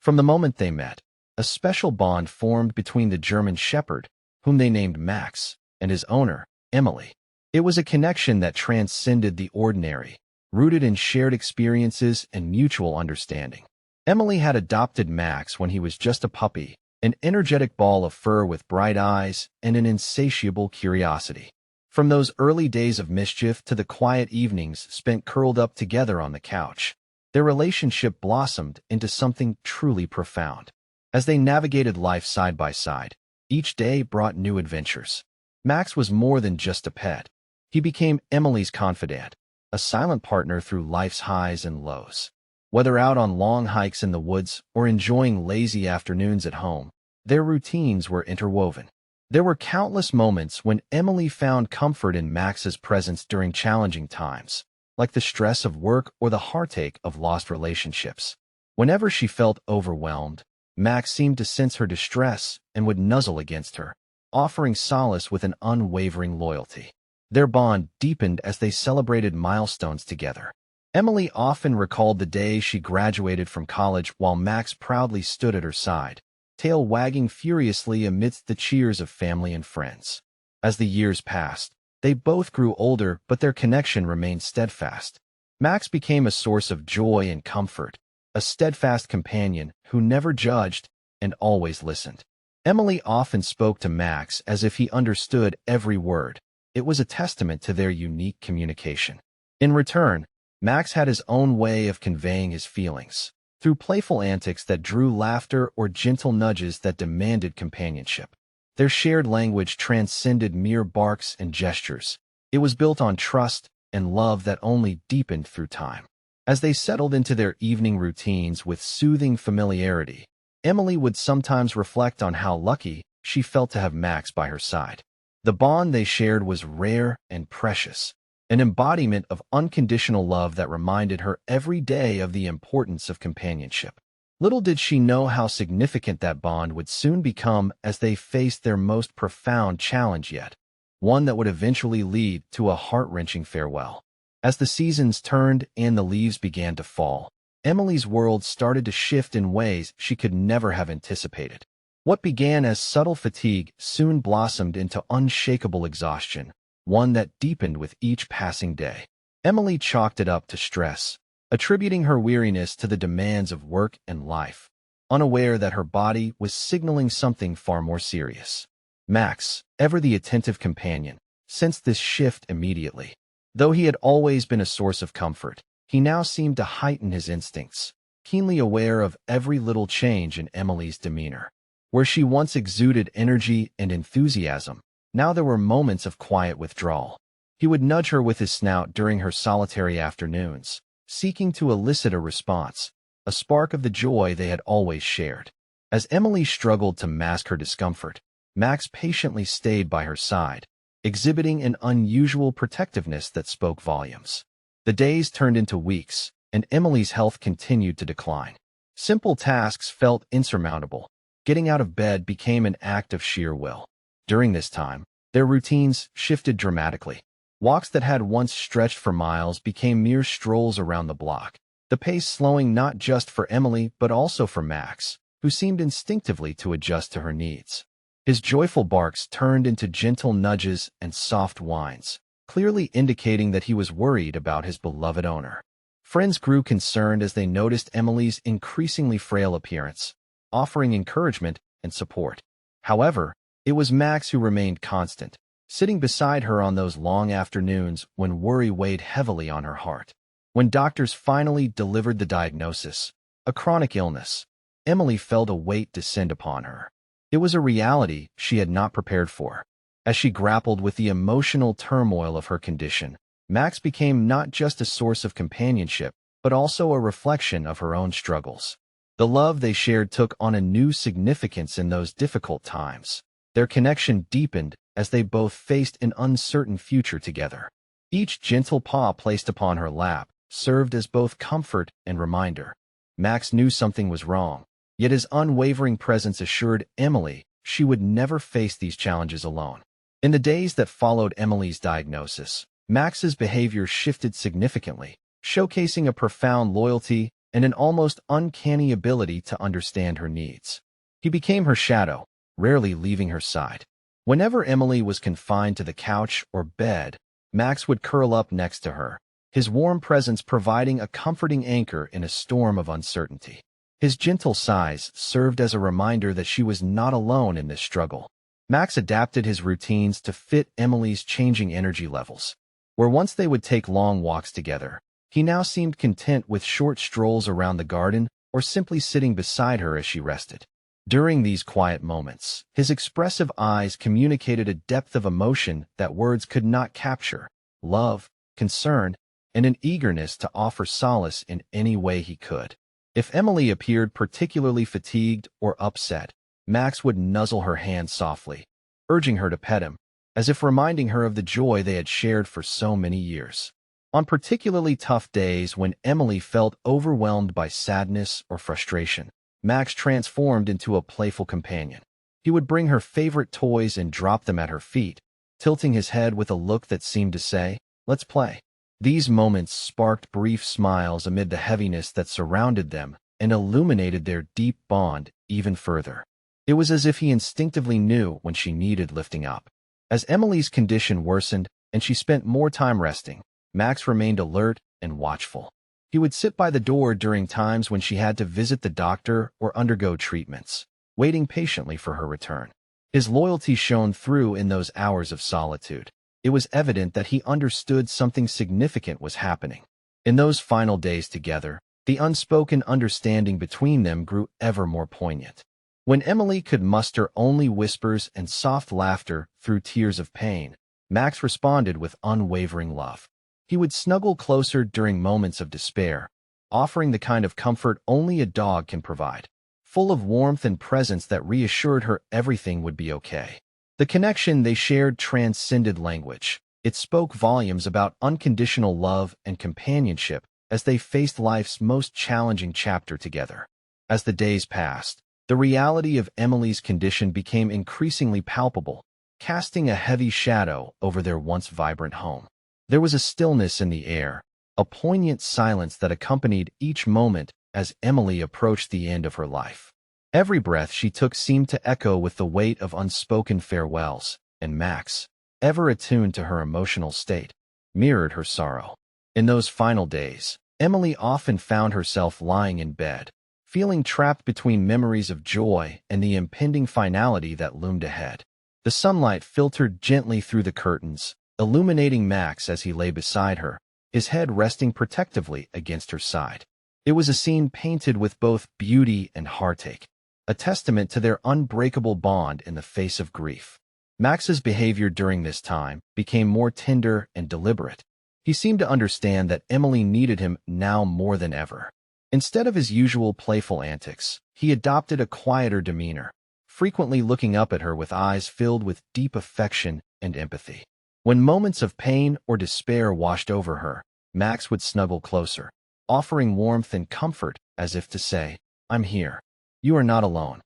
From the moment they met, a special bond formed between the German Shepherd, whom they named Max, and his owner, Emily. It was a connection that transcended the ordinary, rooted in shared experiences and mutual understanding. Emily had adopted Max when he was just a puppy, an energetic ball of fur with bright eyes and an insatiable curiosity. From those early days of mischief to the quiet evenings spent curled up together on the couch, their relationship blossomed into something truly profound. As they navigated life side by side, each day brought new adventures. Max was more than just a pet. He became Emily's confidant, a silent partner through life's highs and lows. Whether out on long hikes in the woods or enjoying lazy afternoons at home, their routines were interwoven. There were countless moments when Emily found comfort in Max's presence during challenging times, like the stress of work or the heartache of lost relationships. Whenever she felt overwhelmed, Max seemed to sense her distress and would nuzzle against her, offering solace with an unwavering loyalty. Their bond deepened as they celebrated milestones together. Emily often recalled the day she graduated from college while Max proudly stood at her side, tail wagging furiously amidst the cheers of family and friends. As the years passed, they both grew older, but their connection remained steadfast. Max became a source of joy and comfort, a steadfast companion who never judged and always listened. Emily often spoke to Max as if he understood every word. It was a testament to their unique communication. In return, Max had his own way of conveying his feelings, through playful antics that drew laughter or gentle nudges that demanded companionship. Their shared language transcended mere barks and gestures. It was built on trust and love that only deepened through time. As they settled into their evening routines with soothing familiarity, Emily would sometimes reflect on how lucky she felt to have Max by her side. The bond they shared was rare and precious, an embodiment of unconditional love that reminded her every day of the importance of companionship. Little did she know how significant that bond would soon become as they faced their most profound challenge yet, one that would eventually lead to a heart-wrenching farewell. As the seasons turned and the leaves began to fall, Emily's world started to shift in ways she could never have anticipated. What began as subtle fatigue soon blossomed into unshakable exhaustion, one that deepened with each passing day. Emily chalked it up to stress, attributing her weariness to the demands of work and life, unaware that her body was signaling something far more serious. Max, ever the attentive companion, sensed this shift immediately. Though he had always been a source of comfort, he now seemed to heighten his instincts, keenly aware of every little change in Emily's demeanor. Where she once exuded energy and enthusiasm, now there were moments of quiet withdrawal. He would nudge her with his snout during her solitary afternoons, seeking to elicit a response, a spark of the joy they had always shared. As Emily struggled to mask her discomfort, Max patiently stayed by her side, exhibiting an unusual protectiveness that spoke volumes. The days turned into weeks, and Emily's health continued to decline. Simple tasks felt insurmountable. Getting out of bed became an act of sheer will. During this time, their routines shifted dramatically. Walks that had once stretched for miles became mere strolls around the block, the pace slowing not just for Emily but also for Max, who seemed instinctively to adjust to her needs. His joyful barks turned into gentle nudges and soft whines, clearly indicating that he was worried about his beloved owner. Friends grew concerned as they noticed Emily's increasingly frail appearance, offering encouragement and support. However, it was Max who remained constant, sitting beside her on those long afternoons when worry weighed heavily on her heart. When doctors finally delivered the diagnosis, a chronic illness, Emily felt a weight descend upon her. It was a reality she had not prepared for. As she grappled with the emotional turmoil of her condition, Max became not just a source of companionship, but also a reflection of her own struggles. The love they shared took on a new significance in those difficult times. Their connection deepened as they both faced an uncertain future together. Each gentle paw placed upon her lap served as both comfort and reminder. Max knew something was wrong, yet his unwavering presence assured Emily she would never face these challenges alone. In the days that followed Emily's diagnosis, Max's behavior shifted significantly, showcasing a profound loyalty and an almost uncanny ability to understand her needs. He became her shadow, rarely leaving her side. Whenever Emily was confined to the couch or bed, Max would curl up next to her, his warm presence providing a comforting anchor in a storm of uncertainty. His gentle sighs served as a reminder that she was not alone in this struggle. Max adapted his routines to fit Emily's changing energy levels. Where once they would take long walks together, he now seemed content with short strolls around the garden or simply sitting beside her as she rested. During these quiet moments, his expressive eyes communicated a depth of emotion that words could not capture: love, concern, and an eagerness to offer solace in any way he could. If Emily appeared particularly fatigued or upset, Max would nuzzle her hand softly, urging her to pet him, as if reminding her of the joy they had shared for so many years. On particularly tough days when Emily felt overwhelmed by sadness or frustration, Max transformed into a playful companion. He would bring her favorite toys and drop them at her feet, tilting his head with a look that seemed to say, "Let's play." These moments sparked brief smiles amid the heaviness that surrounded them and illuminated their deep bond even further. It was as if he instinctively knew when she needed lifting up. As Emily's condition worsened and she spent more time resting, Max remained alert and watchful. He would sit by the door during times when she had to visit the doctor or undergo treatments, waiting patiently for her return. His loyalty shone through in those hours of solitude. It was evident that he understood something significant was happening. In those final days together, the unspoken understanding between them grew ever more poignant. When Emily could muster only whispers and soft laughter through tears of pain, Max responded with unwavering love. He would snuggle closer during moments of despair, offering the kind of comfort only a dog can provide, full of warmth and presence that reassured her everything would be okay. The connection they shared transcended language. It spoke volumes about unconditional love and companionship as they faced life's most challenging chapter together. As the days passed, the reality of Emily's condition became increasingly palpable, casting a heavy shadow over their once vibrant home. There was a stillness in the air, a poignant silence that accompanied each moment as Emily approached the end of her life. Every breath she took seemed to echo with the weight of unspoken farewells, and Max, ever attuned to her emotional state, mirrored her sorrow. In those final days, Emily often found herself lying in bed, feeling trapped between memories of joy and the impending finality that loomed ahead. The sunlight filtered gently through the curtains, illuminating Max as he lay beside her, his head resting protectively against her side. It was a scene painted with both beauty and heartache, a testament to their unbreakable bond in the face of grief. Max's behavior during this time became more tender and deliberate. He seemed to understand that Emily needed him now more than ever. Instead of his usual playful antics, he adopted a quieter demeanor, frequently looking up at her with eyes filled with deep affection and empathy. When moments of pain or despair washed over her, Max would snuggle closer, offering warmth and comfort as if to say, "I'm here. You are not alone."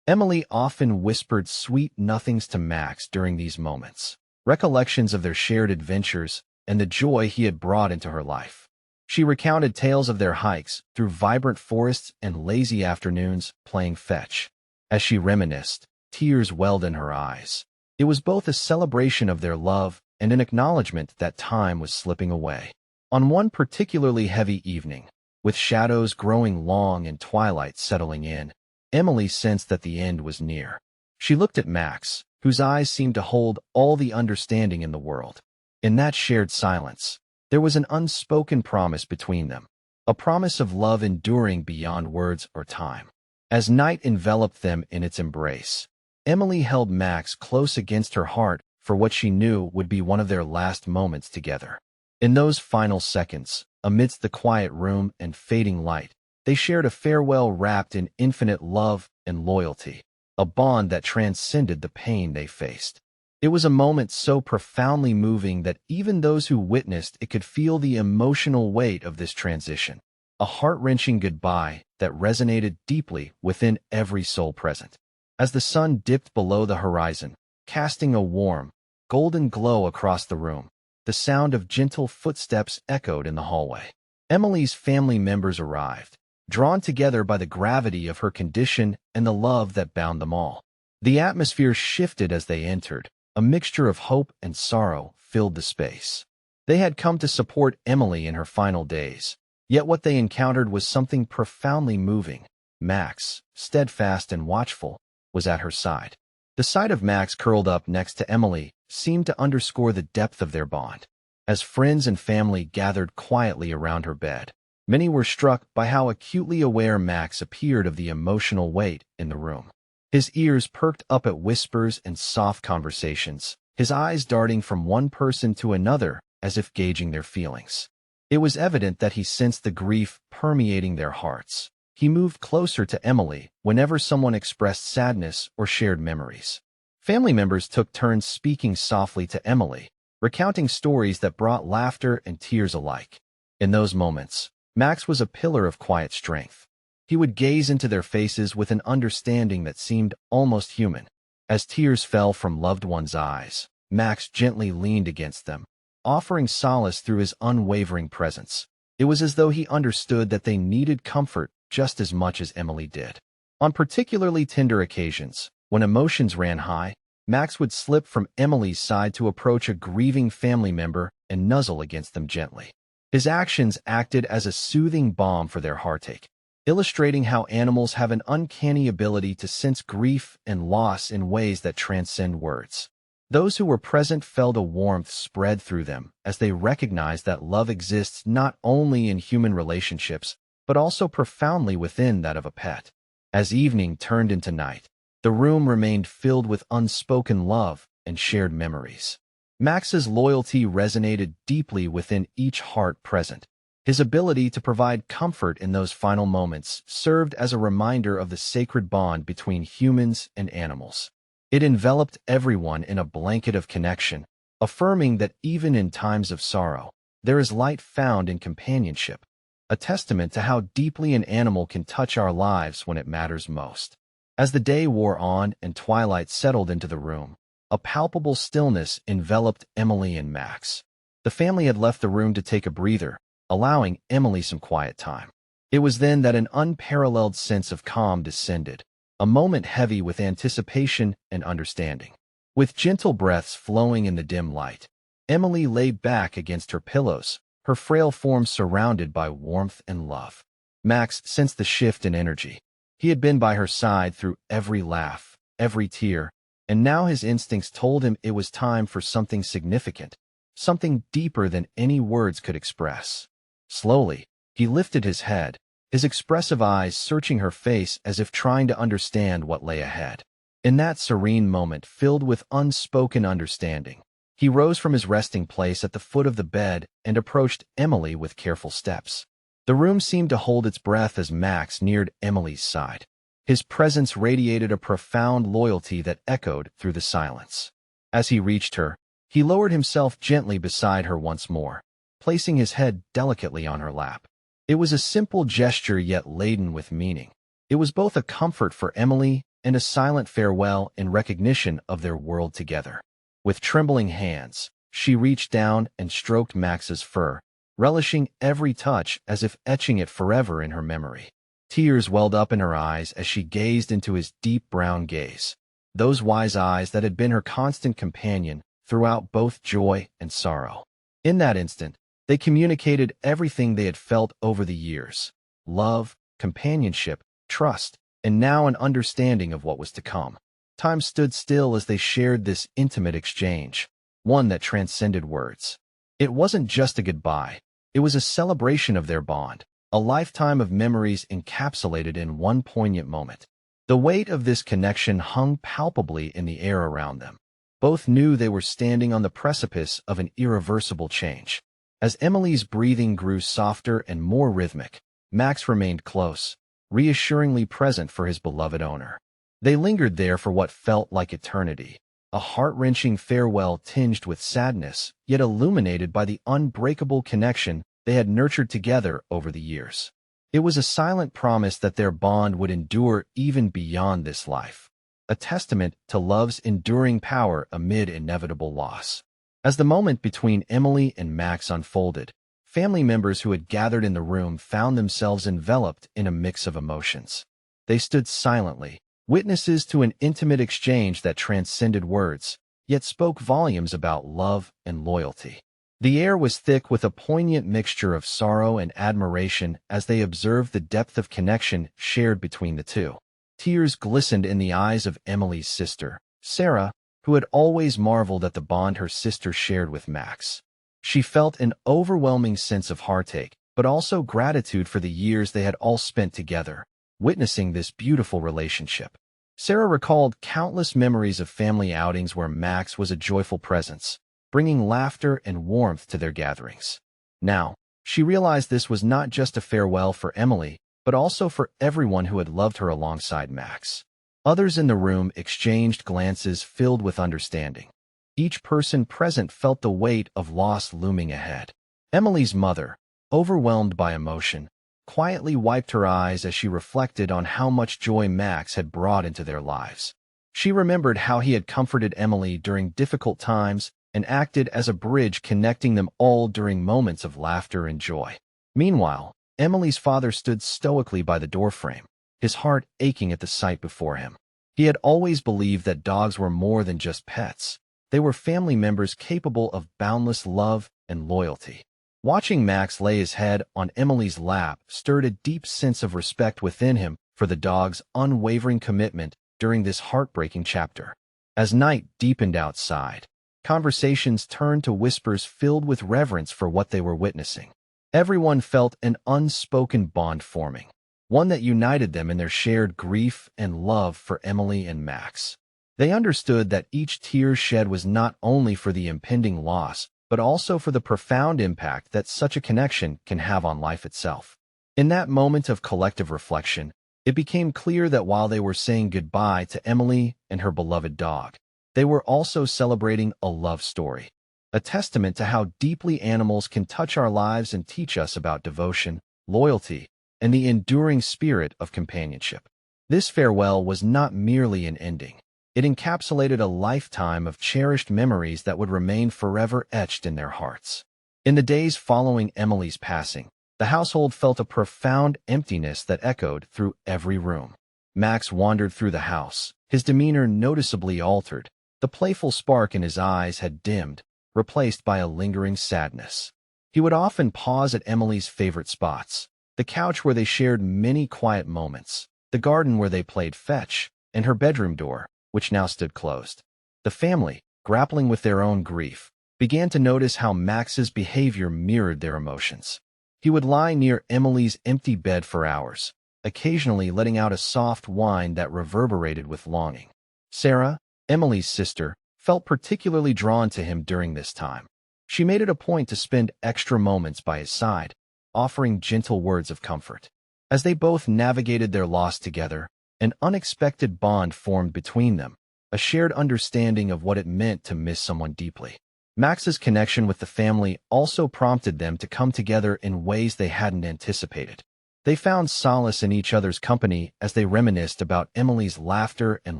Emily often whispered sweet nothings to Max during these moments, recollections of their shared adventures and the joy he had brought into her life. She recounted tales of their hikes through vibrant forests and lazy afternoons playing fetch. As she reminisced, tears welled in her eyes. It was both a celebration of their love and an acknowledgement that time was slipping away. On one particularly heavy evening, with shadows growing long and twilight settling in, Emily sensed that the end was near. She looked at Max, whose eyes seemed to hold all the understanding in the world. In that shared silence, there was an unspoken promise between them, a promise of love enduring beyond words or time. As night enveloped them in its embrace, Emily held Max close against her heart for what she knew would be one of their last moments together. In those final seconds, amidst the quiet room and fading light, they shared a farewell wrapped in infinite love and loyalty, a bond that transcended the pain they faced. It was a moment so profoundly moving that even those who witnessed it could feel the emotional weight of this transition, a heart-wrenching goodbye that resonated deeply within every soul present. As the sun dipped below the horizon, casting a warm, golden glow across the room, the sound of gentle footsteps echoed in the hallway. Emily's family members arrived, drawn together by the gravity of her condition and the love that bound them all. The atmosphere shifted as they entered. A mixture of hope and sorrow filled the space. They had come to support Emily in her final days, yet what they encountered was something profoundly moving. Max, steadfast and watchful, was at her side. The sight of Max curled up next to Emily seemed to underscore the depth of their bond. As friends and family gathered quietly around her bed, many were struck by how acutely aware Max appeared of the emotional weight in the room. His ears perked up at whispers and soft conversations, his eyes darting from one person to another as if gauging their feelings. It was evident that he sensed the grief permeating their hearts. He moved closer to Emily whenever someone expressed sadness or shared memories. Family members took turns speaking softly to Emily, recounting stories that brought laughter and tears alike. In those moments, Max was a pillar of quiet strength. He would gaze into their faces with an understanding that seemed almost human. As tears fell from loved ones' eyes, Max gently leaned against them, offering solace through his unwavering presence. It was as though he understood that they needed comfort just as much as Emily did. On particularly tender occasions, when emotions ran high, Max would slip from Emily's side to approach a grieving family member and nuzzle against them gently. His actions acted as a soothing balm for their heartache, illustrating how animals have an uncanny ability to sense grief and loss in ways that transcend words. Those who were present felt a warmth spread through them as they recognized that love exists not only in human relationships, but also profoundly within that of a pet. As evening turned into night, the room remained filled with unspoken love and shared memories. Max's loyalty resonated deeply within each heart present. His ability to provide comfort in those final moments served as a reminder of the sacred bond between humans and animals. It enveloped everyone in a blanket of connection, affirming that even in times of sorrow, there is light found in companionship, a testament to how deeply an animal can touch our lives when it matters most. As the day wore on and twilight settled into the room, a palpable stillness enveloped Emily and Max. The family had left the room to take a breather, allowing Emily some quiet time. It was then that an unparalleled sense of calm descended, a moment heavy with anticipation and understanding. With gentle breaths flowing in the dim light, Emily lay back against her pillows, her frail form surrounded by warmth and love. Max sensed the shift in energy. He had been by her side through every laugh, every tear, and now his instincts told him it was time for something significant, something deeper than any words could express. Slowly, he lifted his head, his expressive eyes searching her face as if trying to understand what lay ahead. In that serene moment filled with unspoken understanding, he rose from his resting place at the foot of the bed and approached Emily with careful steps. The room seemed to hold its breath as Max neared Emily's side. His presence radiated a profound loyalty that echoed through the silence. As he reached her, he lowered himself gently beside her once more, placing his head delicately on her lap. It was a simple gesture yet laden with meaning. It was both a comfort for Emily and a silent farewell in recognition of their world together. With trembling hands, she reached down and stroked Max's fur, relishing every touch as if etching it forever in her memory. Tears welled up in her eyes as she gazed into his deep brown gaze, those wise eyes that had been her constant companion throughout both joy and sorrow. In that instant, they communicated everything they had felt over the years: love, companionship, trust, and now an understanding of what was to come. Time stood still as they shared this intimate exchange, one that transcended words. It wasn't just a goodbye, it was a celebration of their bond, a lifetime of memories encapsulated in one poignant moment. The weight of this connection hung palpably in the air around them. Both knew they were standing on the precipice of an irreversible change. As Emily's breathing grew softer and more rhythmic, Max remained close, reassuringly present for his beloved owner. They lingered there for what felt like eternity, a heart-wrenching farewell tinged with sadness, yet illuminated by the unbreakable connection they had nurtured together over the years. It was a silent promise that their bond would endure even beyond this life, a testament to love's enduring power amid inevitable loss. As the moment between Emily and Max unfolded, Family members who had gathered in the room found themselves enveloped in a mix of emotions. They stood silently, witnesses to an intimate exchange that transcended words, yet spoke volumes about love and loyalty. The air was thick with a poignant mixture of sorrow and admiration as they observed the depth of connection shared between the two. Tears glistened in the eyes of Emily's sister, Sarah, who had always marveled at the bond her sister shared with Max. She felt an overwhelming sense of heartache, but also gratitude for the years they had all spent together, witnessing this beautiful relationship. Sarah recalled countless memories of family outings where Max was a joyful presence, bringing laughter and warmth to their gatherings. Now, she realized this was not just a farewell for Emily, but also for everyone who had loved her alongside Max. Others in the room exchanged glances filled with understanding. Each person present felt the weight of loss looming ahead. Emily's mother, overwhelmed by emotion, quietly wiped her eyes as she reflected on how much joy Max had brought into their lives. She remembered how he had comforted Emily during difficult times and acted as a bridge connecting them all during moments of laughter and joy. Meanwhile, Emily's father stood stoically by the doorframe, his heart aching at the sight before him. He had always believed that dogs were more than just pets. They were family members capable of boundless love and loyalty. Watching Max lay his head on Emily's lap stirred a deep sense of respect within him for the dog's unwavering commitment during this heartbreaking chapter. As night deepened outside, conversations turned to whispers filled with reverence for what they were witnessing. Everyone felt an unspoken bond forming, one that united them in their shared grief and love for Emily and Max. They understood that each tear shed was not only for the impending loss, but also for the profound impact that such a connection can have on life itself. In that moment of collective reflection, it became clear that while they were saying goodbye to Emily and her beloved dog, they were also celebrating a love story, a testament to how deeply animals can touch our lives and teach us about devotion, loyalty, and the enduring spirit of companionship. This farewell was not merely an ending. It encapsulated a lifetime of cherished memories that would remain forever etched in their hearts. In the days following Emily's passing, the household felt a profound emptiness that echoed through every room. Max wandered through the house, his demeanor noticeably altered. The playful spark in his eyes had dimmed, replaced by a lingering sadness. He would often pause at Emily's favorite spots, the couch where they shared many quiet moments, the garden where they played fetch, and her bedroom door, which now stood closed. The family, grappling with their own grief, began to notice how Max's behavior mirrored their emotions. He would lie near Emily's empty bed for hours, occasionally letting out a soft whine that reverberated with longing. Sarah, Emily's sister, felt particularly drawn to him during this time. She made it a point to spend extra moments by his side, offering gentle words of comfort. As they both navigated their loss together, an unexpected bond formed between them, a shared understanding of what it meant to miss someone deeply. Max's connection with the family also prompted them to come together in ways they hadn't anticipated. They found solace in each other's company as they reminisced about Emily's laughter and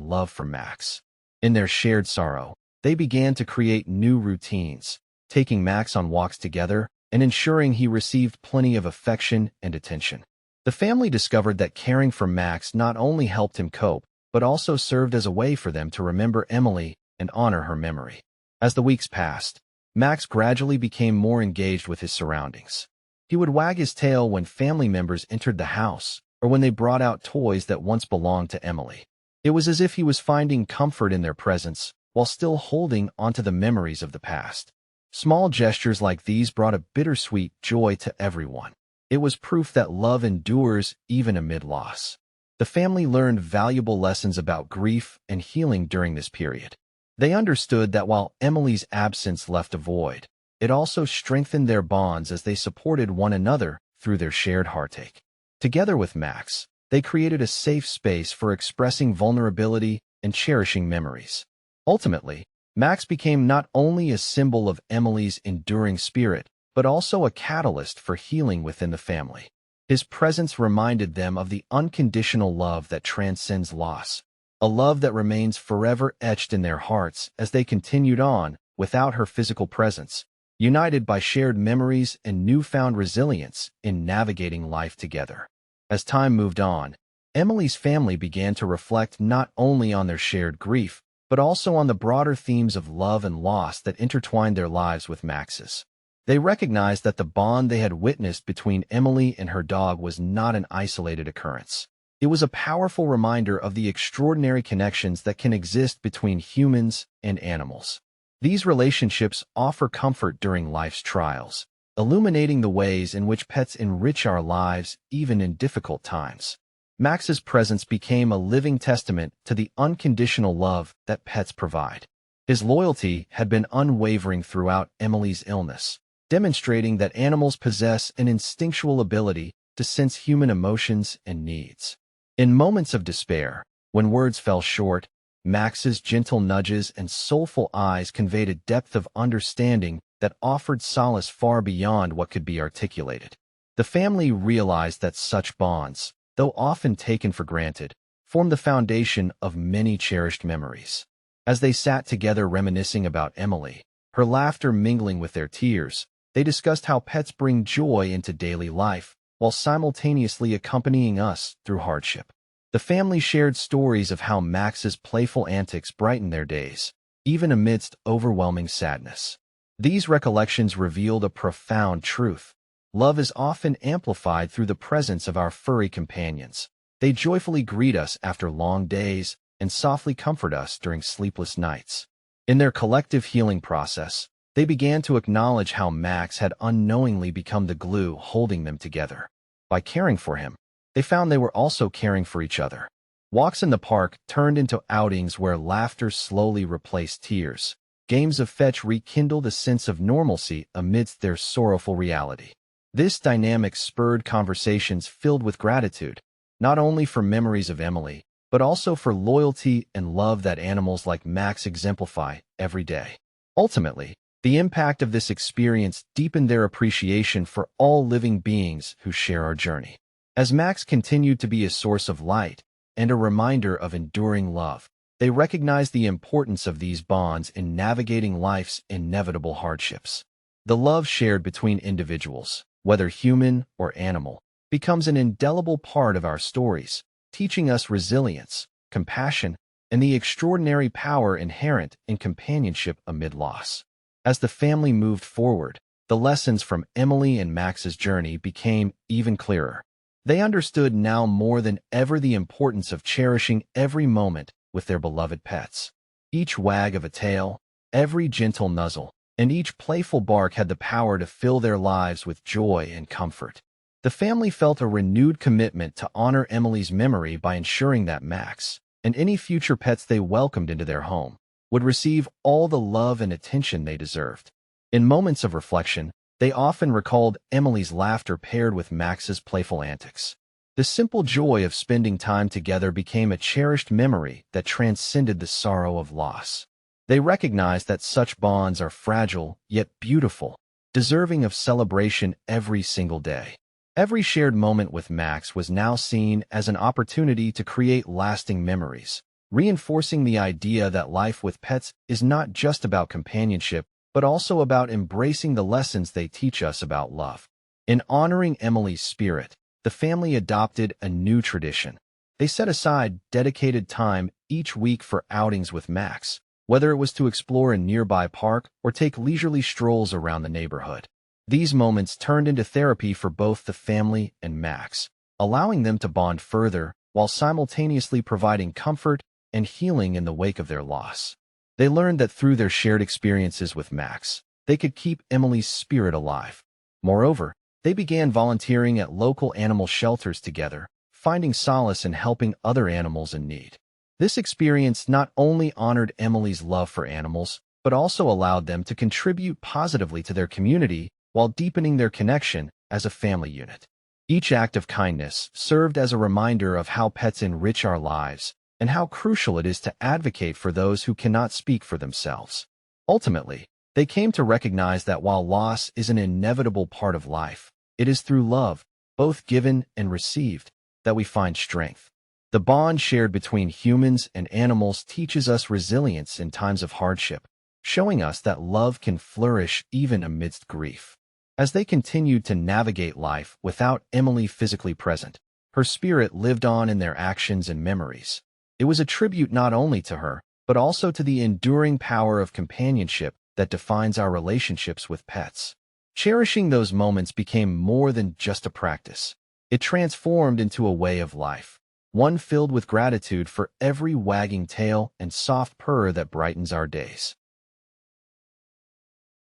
love for Max. In their shared sorrow, they began to create new routines, taking Max on walks together and ensuring he received plenty of affection and attention. The family discovered that caring for Max not only helped him cope, but also served as a way for them to remember Emily and honor her memory. As the weeks passed, Max gradually became more engaged with his surroundings. He would wag his tail when family members entered the house or when they brought out toys that once belonged to Emily. It was as if he was finding comfort in their presence while still holding onto the memories of the past. Small gestures like these brought a bittersweet joy to everyone. It was proof that love endures even amid loss. The family learned valuable lessons about grief and healing during this period. They understood that while Emily's absence left a void, it also strengthened their bonds as they supported one another through their shared heartache. Together with Max, they created a safe space for expressing vulnerability and cherishing memories. Ultimately, Max became not only a symbol of Emily's enduring spirit, but also a catalyst for healing within the family. His presence reminded them of the unconditional love that transcends loss, a love that remains forever etched in their hearts as they continued on without her physical presence, united by shared memories and newfound resilience in navigating life together. As time moved on, Emily's family began to reflect not only on their shared grief, but also on the broader themes of love and loss that intertwined their lives with Max's. They recognized that the bond they had witnessed between Emily and her dog was not an isolated occurrence. It was a powerful reminder of the extraordinary connections that can exist between humans and animals. These relationships offer comfort during life's trials, illuminating the ways in which pets enrich our lives even in difficult times. Max's presence became a living testament to the unconditional love that pets provide. His loyalty had been unwavering throughout Emily's illness, demonstrating that animals possess an instinctual ability to sense human emotions and needs. In moments of despair, when words fell short, Max's gentle nudges and soulful eyes conveyed a depth of understanding that offered solace far beyond what could be articulated. The family realized that such bonds, though often taken for granted, form the foundation of many cherished memories. As they sat together reminiscing about Emily, her laughter mingling with their tears, they discussed how pets bring joy into daily life, while simultaneously accompanying us through hardship. The family shared stories of how Max's playful antics brightened their days, even amidst overwhelming sadness. These recollections revealed a profound truth. Love is often amplified through the presence of our furry companions. They joyfully greet us after long days and softly comfort us during sleepless nights. In their collective healing process, they began to acknowledge how Max had unknowingly become the glue holding them together. By caring for him, they found they were also caring for each other. Walks in the park turned into outings where laughter slowly replaced tears. Games of fetch rekindled a sense of normalcy amidst their sorrowful reality. This dynamic spurred conversations filled with gratitude, not only for memories of Emily, but also for loyalty and love that animals like Max exemplify every day. Ultimately, the impact of this experience deepened their appreciation for all living beings who share our journey. As Max continued to be a source of light and a reminder of enduring love, they recognized the importance of these bonds in navigating life's inevitable hardships. The love shared between individuals, whether human or animal, becomes an indelible part of our stories, teaching us resilience, compassion, and the extraordinary power inherent in companionship amid loss. As the family moved forward, the lessons from Emily and Max's journey became even clearer. They understood now more than ever the importance of cherishing every moment with their beloved pets. Each wag of a tail, every gentle nuzzle, and each playful bark had the power to fill their lives with joy and comfort. The family felt a renewed commitment to honor Emily's memory by ensuring that Max, and any future pets they welcomed into their home, would receive all the love and attention they deserved. In moments of reflection, they often recalled Emily's laughter paired with Max's playful antics. The simple joy of spending time together became a cherished memory that transcended the sorrow of loss. They recognized that such bonds are fragile yet beautiful, deserving of celebration every single day. Every shared moment with Max was now seen as an opportunity to create lasting memories, reinforcing the idea that life with pets is not just about companionship, but also about embracing the lessons they teach us about love. In honoring Emily's spirit, the family adopted a new tradition. They set aside dedicated time each week for outings with Max, whether it was to explore a nearby park or take leisurely strolls around the neighborhood. These moments turned into therapy for both the family and Max, allowing them to bond further while simultaneously providing comfort and healing in the wake of their loss. They learned that through their shared experiences with Max, they could keep Emily's spirit alive. Moreover, they began volunteering at local animal shelters together, finding solace in helping other animals in need. This experience not only honored Emily's love for animals, but also allowed them to contribute positively to their community while deepening their connection as a family unit. Each act of kindness served as a reminder of how pets enrich our lives and how crucial it is to advocate for those who cannot speak for themselves. Ultimately, they came to recognize that while loss is an inevitable part of life, it is through love, both given and received, that we find strength. The bond shared between humans and animals teaches us resilience in times of hardship, showing us that love can flourish even amidst grief. As they continued to navigate life without Emily physically present, her spirit lived on in their actions and memories. It was a tribute not only to her, but also to the enduring power of companionship that defines our relationships with pets. Cherishing those moments became more than just a practice. It transformed into a way of life, one filled with gratitude for every wagging tail and soft purr that brightens our days.